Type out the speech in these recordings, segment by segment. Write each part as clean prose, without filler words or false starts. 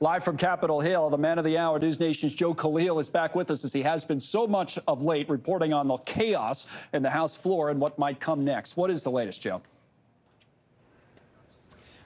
Live from Capitol Hill, the man of the hour, News Nation's Joe Khalil, is back with us as he has been so much of late, reporting on the chaos in the House floor and what might come next. What is the latest, Joe?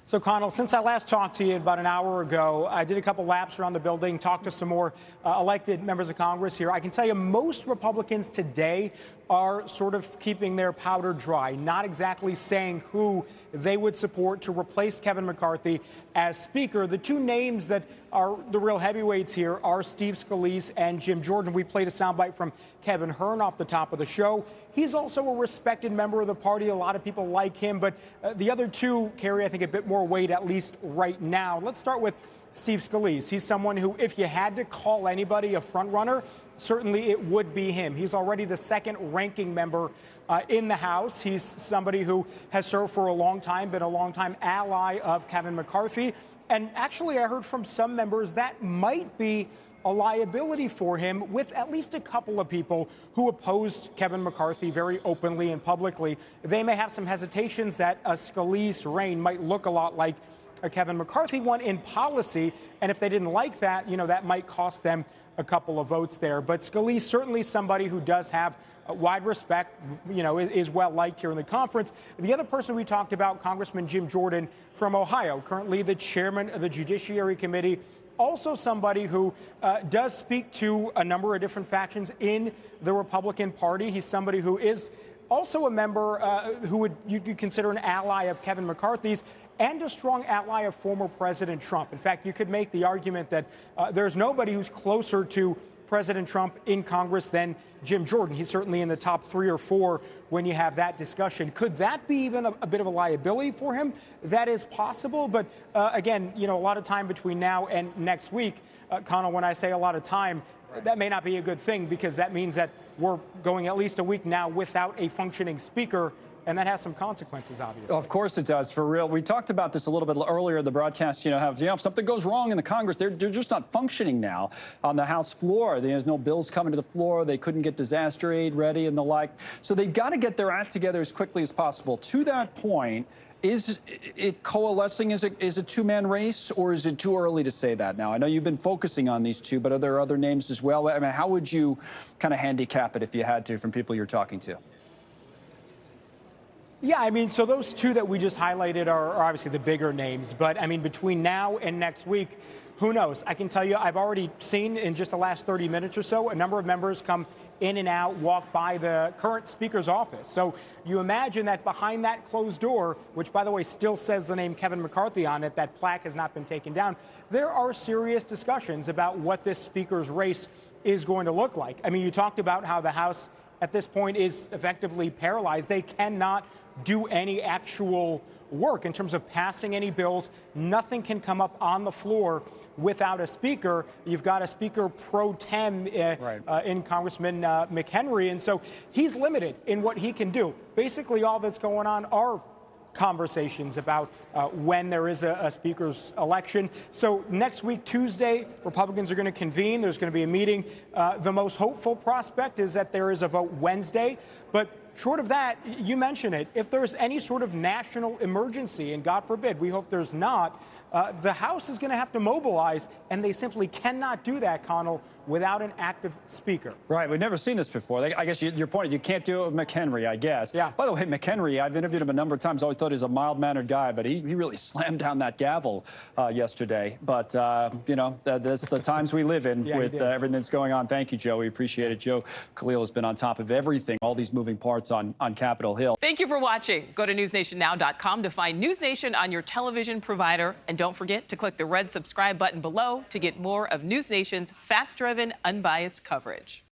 So, Connell, since I last talked to you about an hour ago, I did a couple laps around the building, talked to some more elected members of Congress here. I can tell you most Republicans today are sort of keeping their powder dry, not exactly saying who they would support to replace Kevin McCarthy as Speaker. The two names that are the real heavyweights here are Steve Scalise and Jim Jordan. We played a soundbite from Kevin Hern off the top of the show. He's also a respected member of the party. A lot of people like him, but the other two carry, I think, a bit more weight, at least right now. Let's start with Steve Scalise. He's someone who, if you had to call anybody a front runner, certainly it would be him. He's already the second ranking member in the House. He's somebody who has served for a long time, been a longtime ally of Kevin McCarthy. And actually, I heard from some members that might be a liability for him, with at least a couple of people who opposed Kevin McCarthy very openly and publicly. They may have some hesitations that a Scalise reign might look a lot like a Kevin McCarthy one in policy. And if they didn't like that, that might cost them a couple of votes there. But Scalise, certainly somebody who does have wide respect, is well liked here in the conference. The other person we talked about, Congressman Jim Jordan from Ohio, currently the chairman of the Judiciary Committee, also somebody who does speak to a number of different factions in the Republican Party. He's somebody who is also a member who you could consider an ally of Kevin McCarthy's, and a strong ally of former President Trump. In fact, you could make the argument that there's nobody who's closer to President Trump in Congress than Jim Jordan. He's certainly in the top 3 or 4 when you have that discussion. Could that be even a bit of a liability for him? That is possible. But again, a lot of time between now and next week. Connell, when I say a lot of time, that may not be a good thing, because that means that we're going at least a week now without a functioning speaker. And that has some consequences, obviously. Of course it does, for real. We talked about this a little bit earlier in the broadcast. If something goes wrong in the Congress, they're just not functioning now on the House floor. There's no bills coming to the floor. They couldn't get disaster aid ready and the like. So they've got to get their act together as quickly as possible. To that point, is it coalescing? Is a two-man race, or is it too early to say that now? I know you've been focusing on these two, but are there other names as well? I mean, how would you kind of handicap it if you had to, from people you're talking to? Yeah, I mean, so those two that we just highlighted are obviously the bigger names. But, I mean, between now and next week, who knows? I can tell you I've already seen in just the last 30 minutes or so a number of members come in and out, walk by the current Speaker's office. So you imagine that behind that closed door, which, by the way, still says the name Kevin McCarthy on it, that plaque has not been taken down, there are serious discussions about what this Speaker's race is going to look like. I mean, you talked about how the House at this point is effectively paralyzed. They cannot do any actual work in terms of passing any bills. Nothing can come up on the floor without a speaker. You've got a speaker pro tem in Congressman McHenry, and so he's limited in what he can do. Basically, all that's going on are conversations about when there is a speaker's election. So next week, Tuesday, Republicans are going to convene. There's going to be a meeting. The most hopeful prospect is that there is a vote Wednesday. But short of that, you mentioned it, if there's any sort of national emergency, and God forbid, we hope there's not, the House is going to have to mobilize, and they simply cannot do that, Connell, without an active speaker. Right. We've never seen this before. I guess your point, you can't do it with McHenry, I guess. Yeah. By the way, McHenry, I've interviewed him a number of times. I always thought he was a mild-mannered guy, but he really slammed down that gavel yesterday. But, that's the times we live in with everything that's going on. Thank you, Joe. We appreciate it. Joe Khalil has been on top of everything, all these moving parts on Capitol Hill. Thank you for watching. Go to newsnationnow.com to find News Nation on your television provider. And don't forget to click the red subscribe button below to get more of News Nation's fact-driven, unbiased coverage.